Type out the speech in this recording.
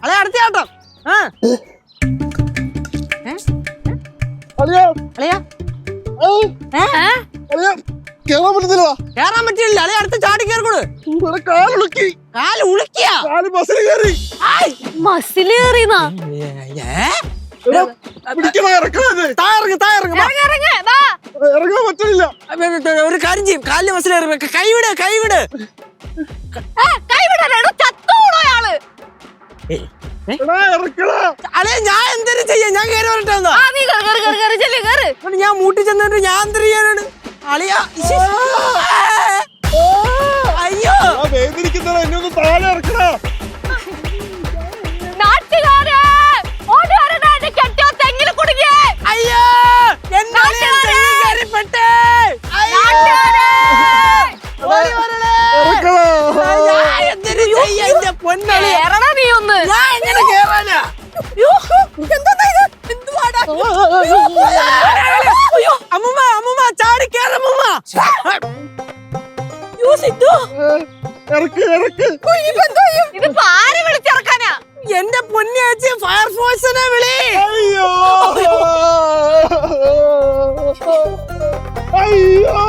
അളെ അടുത്ത ആട്ടം കേറാൻ പറ്റത്തില്ല. കേറാൻ പറ്റില്ല. അളെ അടുത്ത് ചാടി കേറിക്കൊടു. കാലുളുക്കി. കാല് ഉളുക്കിയാ? കാല് ബസ്സിൽ കയറി. മസില് കയറിന്നാ? ഇറങ്ങാൻ പറ്റില്ല. ഒരു കാര്യം ചെയ്യും. കാലിന് മസിലേറി. കൈവിട് കൈവിട്. അളെ ഞാൻ എന്തൊരു ചെയ്യാ? ഞാൻ കയറി വരട്ടെ. ഞാൻ മൂട്ടി ചെന്നിട്ട് ഞാൻ എന്തൊരു ചെയ്യാനാണ്? അളിയാ അയ്യോ വേദനിക്കുന്നോ എന്നെ ഒന്ന് താഴെ ഇറക്കണ. അയ്യോ പെട്ടേ. അമ്മൂമ്മ അമ്മൂമ്മ ചാടി കേറമ്മൂമ്മ. എന്റെ പൊന്നേച്ചി ഫയർഫോഴ്സിനെ വിളി. അയ്യോ